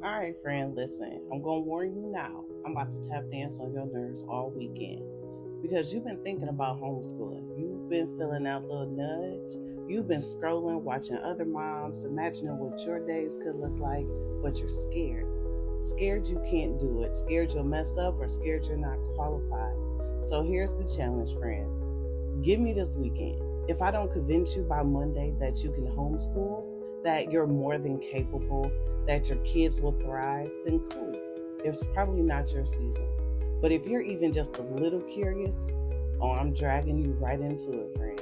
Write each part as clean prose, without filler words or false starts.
All right, friend, listen, I'm going to warn you now. I'm about to tap dance on your nerves all weekend because you've been thinking about homeschooling. You've been feeling that little nudge. You've been scrolling, watching other moms, imagining what your days could look like, but you're scared. Scared you can't do it, scared you'll mess up, or scared you're not qualified. So here's the challenge, friend. Give me this weekend. If I don't convince you by Monday that you can homeschool, that you're more than capable, that your kids will thrive, then cool. It's probably not your season. But if you're even just a little curious, oh, I'm dragging you right into it, friend.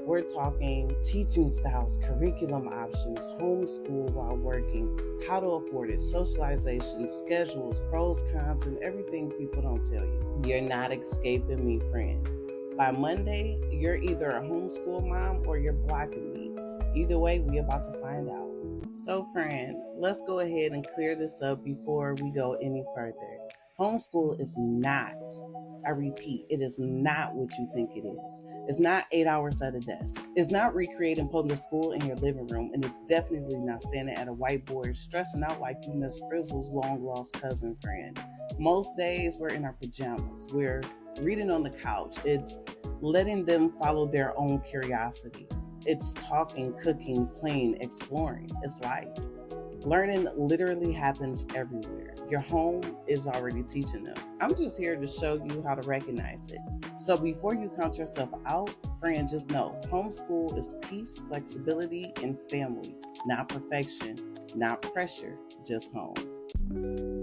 We're talking teaching styles, curriculum options, homeschool while working, how to afford it, socialization, schedules, pros, cons, and everything people don't tell you. You're not escaping me, friend. By Monday, you're either a homeschool mom or you're blocking me. Either way, we're about to find out. So, friend, let's go ahead and clear this up before we go any further. Homeschool is not, I repeat, it is not what you think it is. It's not 8 hours at a desk. It's not recreating public school in your living room, and it's definitely not standing at a whiteboard stressing out like you miss Frizzle's long-lost cousin friend. Most days, we're in our pajamas. We're reading on the couch. It's letting them follow their own curiosity. It's talking, cooking, playing, exploring. It's life. Learning literally happens everywhere. Your home is already teaching them. I'm just here to show you how to recognize it. So before you count yourself out, friend, just know homeschool is peace, flexibility, and family. Not perfection, not pressure, just home.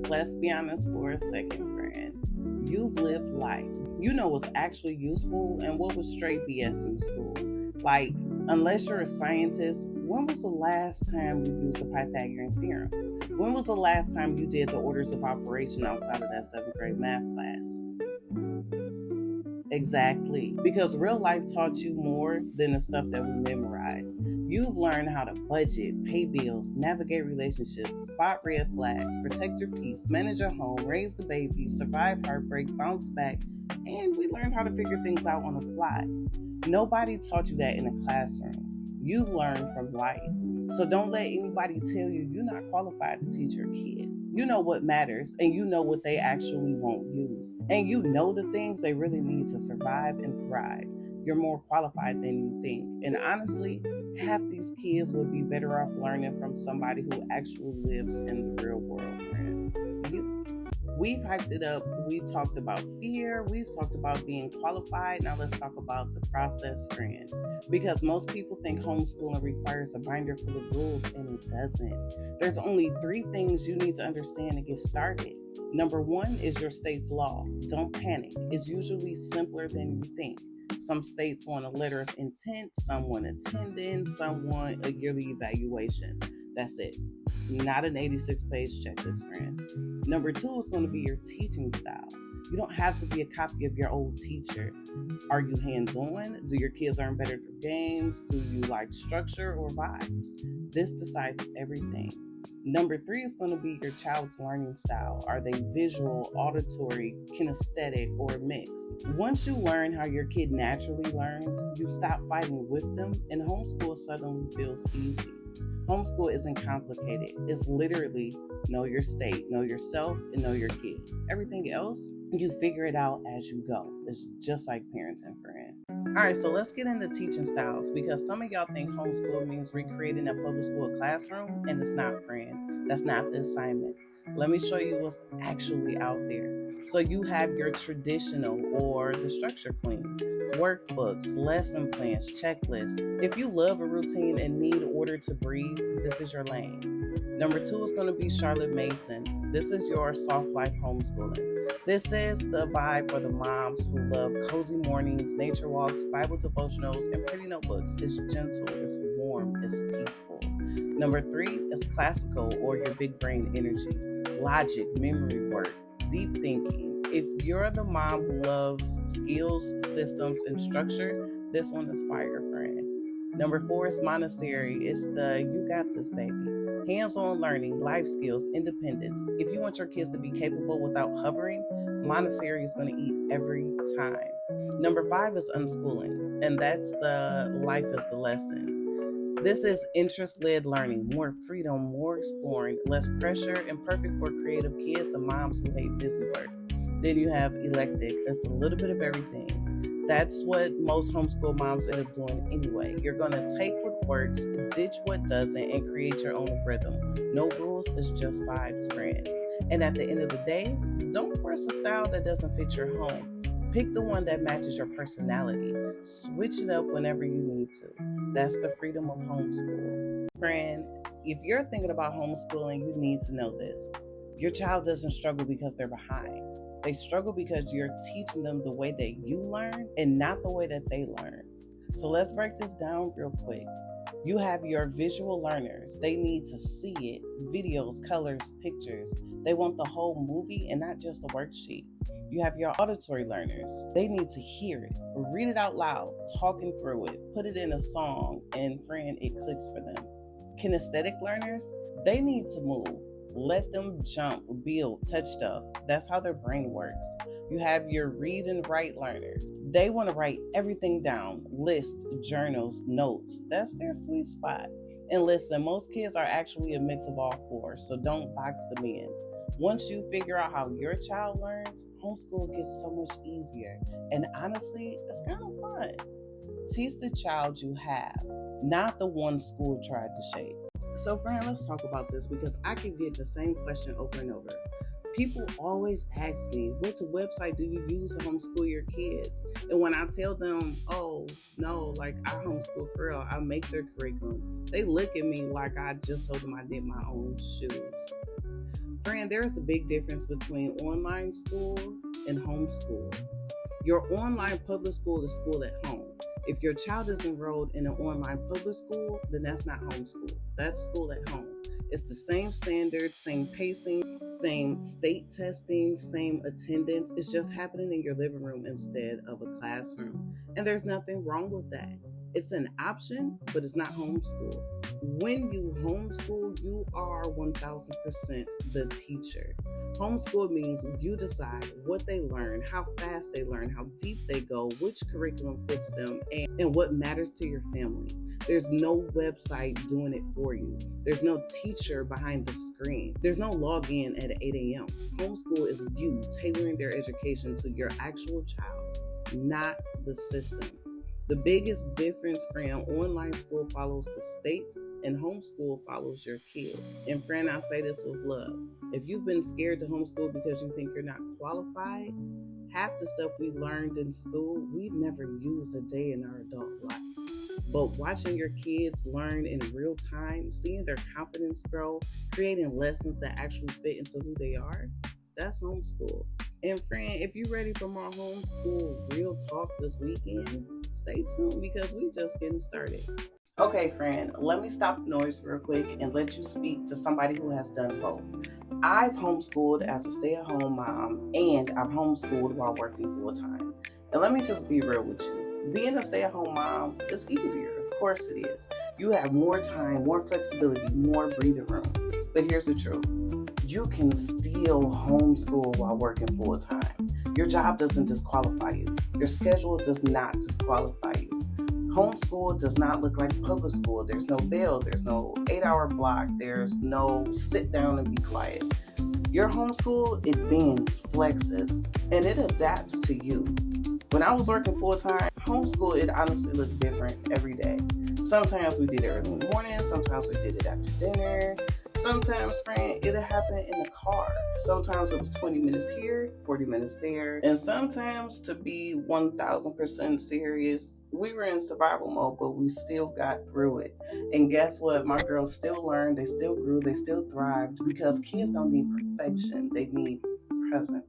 Let's be honest for a second, friend. You've lived life. You know what's actually useful and what was straight BS in school. Like, unless you're a scientist, when was the last time you used the Pythagorean theorem? When was the last time you did the orders of operation outside of that 7th grade math class? Exactly. Because real life taught you more than the stuff that we memorized. You've learned how to budget, pay bills, navigate relationships, spot red flags, protect your peace, manage your home, raise the baby, survive heartbreak, bounce back, and we learned how to figure things out on the fly. Nobody taught you that in a classroom. You've learned from life. So don't let anybody tell you you're not qualified to teach your kids. You know what matters, and you know what they actually won't use. And you know the things they really need to survive and thrive. You're more qualified than you think. And honestly, half these kids would be better off learning from somebody who actually lives in the real world, friend. We've hyped it up. We've talked about fear. We've talked about being qualified. Now let's talk about the process, friend. Because most people think homeschooling requires a binder full of rules, and it doesn't. There's only 3 things you need to understand to get started. Number 1 is your state's law. Don't panic. It's usually simpler than you think. Some states want a letter of intent, some want attendance, some want a yearly evaluation. That's it. Not an 86-page checklist, friend. Number 2 is going to be your teaching style. You don't have to be a copy of your old teacher. Are you hands-on? Do your kids learn better through games? Do you like structure or vibes? This decides everything. Number 3 is going to be your child's learning style. Are they visual, auditory, kinesthetic, or mixed? Once you learn how your kid naturally learns, you stop fighting with them, and homeschool suddenly feels easy. Homeschool isn't complicated. It's literally know your state, know yourself, and know your kid. Everything else, you figure it out as you go. It's just like parenting, friend. All right, so let's get into teaching styles because some of y'all think homeschool means recreating a public school classroom, and it's not, friend. That's not the assignment. Let me show you what's actually out there. So you have your traditional or the structure queen, workbooks, lesson plans, checklists. If you love a routine and need order to breathe, this is your lane. Number 2 is going to be Charlotte Mason. This is your soft life homeschooling. This is the vibe for the moms who love cozy mornings, nature walks, Bible devotionals, and pretty notebooks. It's gentle, it's warm, it's peaceful. Number 3 is classical or your big brain energy, logic, memory work, deep thinking. If you're the mom who loves skills, systems, and structure, this one is fire, friend. Number 4 is Montessori. It's the you got this, baby. Hands-on learning, life skills, independence. If you want your kids to be capable without hovering, Montessori is going to eat every time. Number 5 is unschooling, and that's the life is the lesson. This is interest-led learning, more freedom, more exploring, less pressure, and perfect for creative kids and moms who hate busy work. Then you have eclectic. It's a little bit of everything. That's what most homeschool moms end up doing anyway. You're going to take what works, ditch what doesn't, and create your own rhythm. No rules, it's just vibes, friend. And at the end of the day, don't force a style that doesn't fit your home. Pick the one that matches your personality. Switch it up whenever you need to. That's the freedom of homeschool. Friend, if you're thinking about homeschooling, you need to know this. Your child doesn't struggle because they're behind. They struggle because you're teaching them the way that you learn and not the way that they learn. So let's break this down real quick. You have your visual learners. They need to see it, videos, colors, pictures. They want the whole movie and not just the worksheet. You have your auditory learners. They need to hear it, read it out loud, talking through it, put it in a song, and friend, it clicks for them. Kinesthetic learners, they need to move. Let them jump, build, touch stuff. That's how their brain works. You have your read and write learners. They want to write everything down, lists, journals, notes. That's their sweet spot. And listen, most kids are actually a mix of all four, so don't box them in. Once you figure out how your child learns, homeschool gets so much easier. And honestly, it's kind of fun. Teach the child you have, not the one school tried to shape. So friend, let's talk about this because I keep getting the same question over and over. People always ask me, what website do you use to homeschool your kids? And when I tell them, oh, no, like I homeschool for real, I make their curriculum, they look at me like I just told them I did my own shoes. Friend, there's a big difference between online school and homeschool. Your online public school is school at home. If your child is enrolled in an online public school, then that's not homeschool. That's school at home. It's the same standards, same pacing, same state testing, same attendance. It's just happening in your living room instead of a classroom. And there's nothing wrong with that. It's an option, but it's not homeschool. When you homeschool, you are 1000% the teacher. Homeschool means you decide what they learn, how fast they learn, how deep they go, which curriculum fits them, and what matters to your family. There's no website doing it for you. There's no teacher behind the screen. There's no login at 8 a.m. Homeschool is you tailoring their education to your actual child, not the system. The biggest difference, friend, online school follows the state and homeschool follows your kid. And friend, I say this with love. If you've been scared to homeschool because you think you're not qualified, half the stuff we learned in school, we've never used a day in our adult life. But watching your kids learn in real time, seeing their confidence grow, creating lessons that actually fit into who they are, that's homeschool. And friend, if you're ready for more homeschool real talk this weekend, stay tuned because we just getting started. Okay, friend, let me stop the noise real quick and let you speak to somebody who has done both. I've homeschooled as a stay-at-home mom and I've homeschooled while working full-time. And let me just be real with you. Being a stay-at-home mom is easier. Of course it is. You have more time, more flexibility, more breathing room. But here's the truth. You can still homeschool while working full-time. Your job doesn't disqualify you. Your schedule does not disqualify you. Homeschool does not look like public school. There's no bell. There's no 8-hour block. There's no sit down and be quiet. Your homeschool, it bends, flexes, and it adapts to you. When I was working full-time, homeschool, it honestly looked different every day. Sometimes we did it early in the morning. Sometimes we did it after dinner. Sometimes, friend, it'll happen in the car. Sometimes it was 20 minutes here, 40 minutes there. And sometimes, to be 1000% serious, we were in survival mode, but we still got through it. And guess what? My girls still learned, they still grew, they still thrived because kids don't need perfection. They need presence.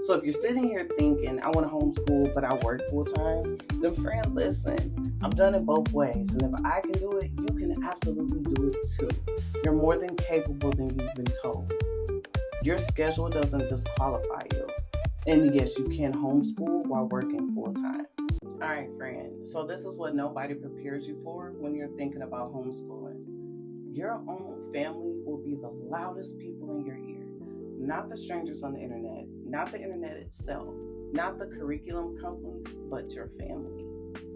So if you're sitting here thinking, I want to homeschool, but I work full time, then friend, listen, I've done it both ways. And if I can do it, you can absolutely do it too. You're more than capable than you've been told. Your schedule doesn't disqualify you. And yes, you can homeschool while working full time. All right, friend. So this is what nobody prepares you for when you're thinking about homeschooling. Your own family will be the loudest people in your ear. Not the strangers on the internet, not the internet itself, not the curriculum companies, but your family.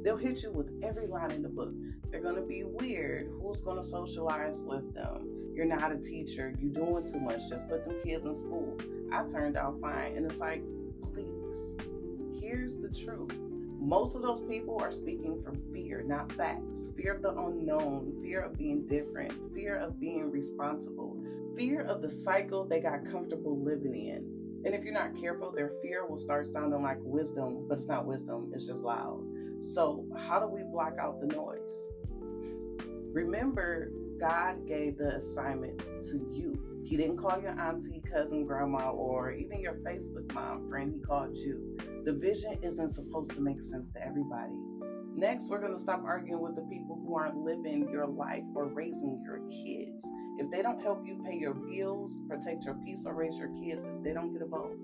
They'll hit you with every line in the book. They're going to be weird. Who's going to socialize with them? You're not a teacher. You're doing too much. Just put them kids in school. I turned out fine. And it's like, please, here's the truth. Most of those people are speaking from fear, not facts. Fear of the unknown, fear of being different, fear of being responsible, fear of the cycle they got comfortable living in. And if you're not careful, their fear will start sounding like wisdom, but it's not wisdom, it's just loud. So how do we block out the noise? Remember, God gave the assignment to you. He didn't call your auntie, cousin, grandma, or even your Facebook mom friend. He called you. The vision isn't supposed to make sense to everybody. Next, we're going to stop arguing with the people who aren't living your life or raising your kids. If they don't help you pay your bills, protect your peace, or raise your kids, they don't get a vote.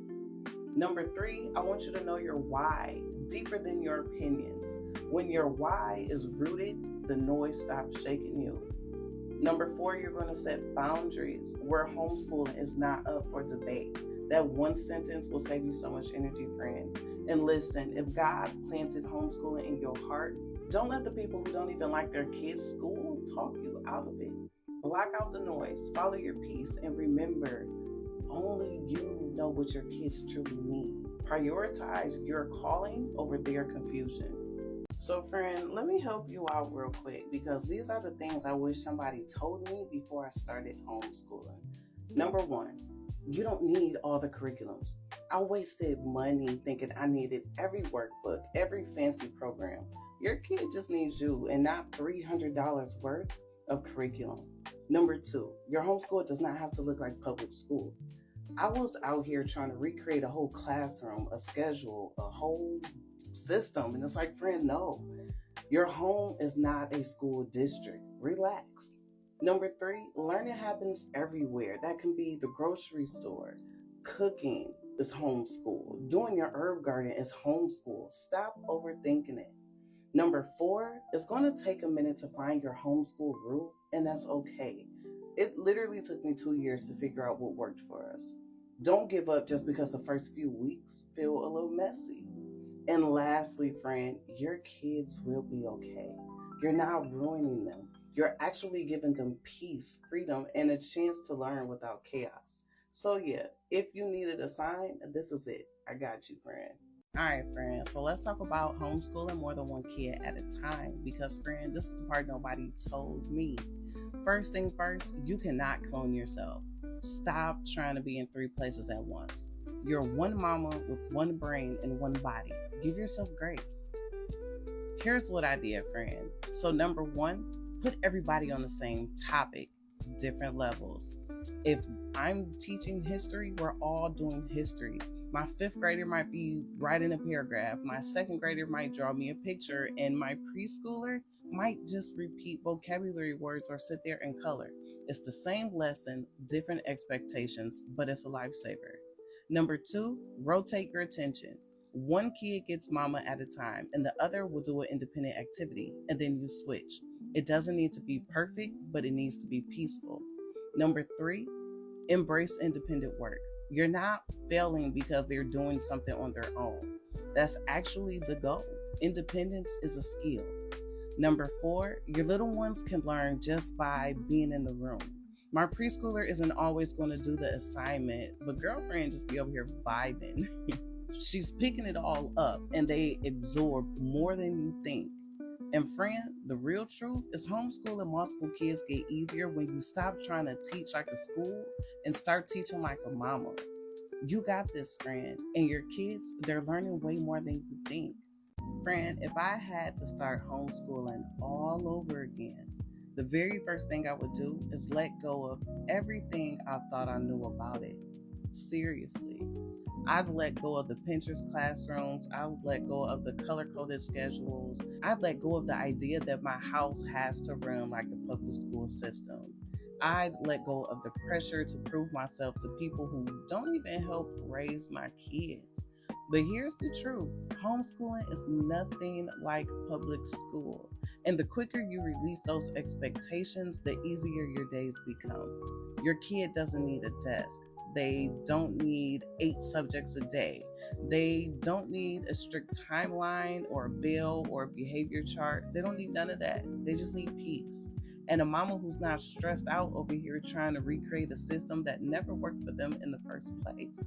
Number 3, I want you to know your why, deeper than your opinions. When your why is rooted, the noise stops shaking you. Number 4, you're going to set boundaries where homeschooling is not up for debate. That one sentence will save you so much energy, friend. And listen, if God planted homeschooling in your heart, don't let the people who don't even like their kids' school talk you out of it. Block out the noise, follow your peace, and remember, only you know what your kids truly need. Prioritize your calling over their confusion. So friend, let me help you out real quick because these are the things I wish somebody told me before I started homeschooling. Number 1, you don't need all the curriculums. I wasted money thinking I needed every workbook, every fancy program. Your kid just needs you and not $300 worth of curriculum. Number 2, your homeschool does not have to look like public school. I was out here trying to recreate a whole classroom, a schedule, a whole system. And it's like, friend, no. Your home is not a school district. Relax. Number 3, learning happens everywhere. That can be the grocery store. Cooking is homeschool. Doing your herb garden is homeschool. Stop overthinking it. Number 4, it's going to take a minute to find your homeschool groove, and that's okay. It literally took me 2 years to figure out what worked for us. Don't give up just because the first few weeks feel a little messy. And lastly, friend, your kids will be okay. You're not ruining them. You're actually giving them peace, freedom, and a chance to learn without chaos. So yeah, if you needed a sign, this is it. I got you, friend. All right, friend. So let's talk about homeschooling more than one kid at a time because, friend, this is the part nobody told me. First thing first, you cannot clone yourself. Stop trying to be in 3 places at once. You're one mama with one brain and one body. Give yourself grace. Here's what I did, friend. So number 1, put everybody on the same topic, different levels. If I'm teaching history, we're all doing history. My 5th grader might be writing a paragraph. My 2nd grader might draw me a picture, and my preschooler might just repeat vocabulary words or sit there and color. It's the same lesson, different expectations, but it's a lifesaver. Number 2, rotate your attention. One kid gets mama at a time, and the other will do an independent activity, and then you switch. It doesn't need to be perfect, but it needs to be peaceful. Number 3, embrace independent work. You're not failing because they're doing something on their own. That's actually the goal. Independence is a skill. Number 4, your little ones can learn just by being in the room. My preschooler isn't always going to do the assignment, but girlfriend just be over here vibing. She's picking it all up and they absorb more than you think. And friend, the real truth is homeschooling multiple kids get easier when you stop trying to teach like a school and start teaching like a mama. You got this, friend. And your kids, they're learning way more than you think. Friend, if I had to start homeschooling all over again, the very first thing I would do is let go of everything I thought I knew about it. Seriously. I'd let go of the Pinterest classrooms. I would let go of the color-coded schedules. I'd let go of the idea that my house has to run like the public school system. I'd let go of the pressure to prove myself to people who don't even help raise my kids. But here's the truth. Homeschooling is nothing like public school. And the quicker you release those expectations, the easier your days become. Your kid doesn't need a desk. They don't need 8 subjects a day. They don't need a strict timeline or a bill or a behavior chart. They don't need none of that. They just need peace. And a mama who's not stressed out over here trying to recreate a system that never worked for them in the first place.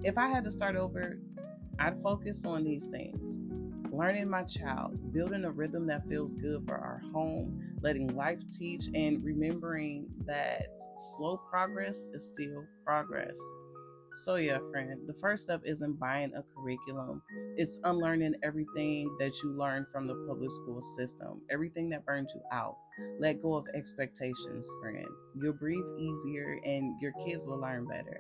If I had to start over, I'd focus on these things: learning my child, building a rhythm that feels good for our home, letting life teach, and remembering that slow progress is still progress. So, yeah, friend, the first step isn't buying a curriculum. It's unlearning everything that you learned from the public school system, everything that burned you out. Let go of expectations, friend. You'll breathe easier and your kids will learn better.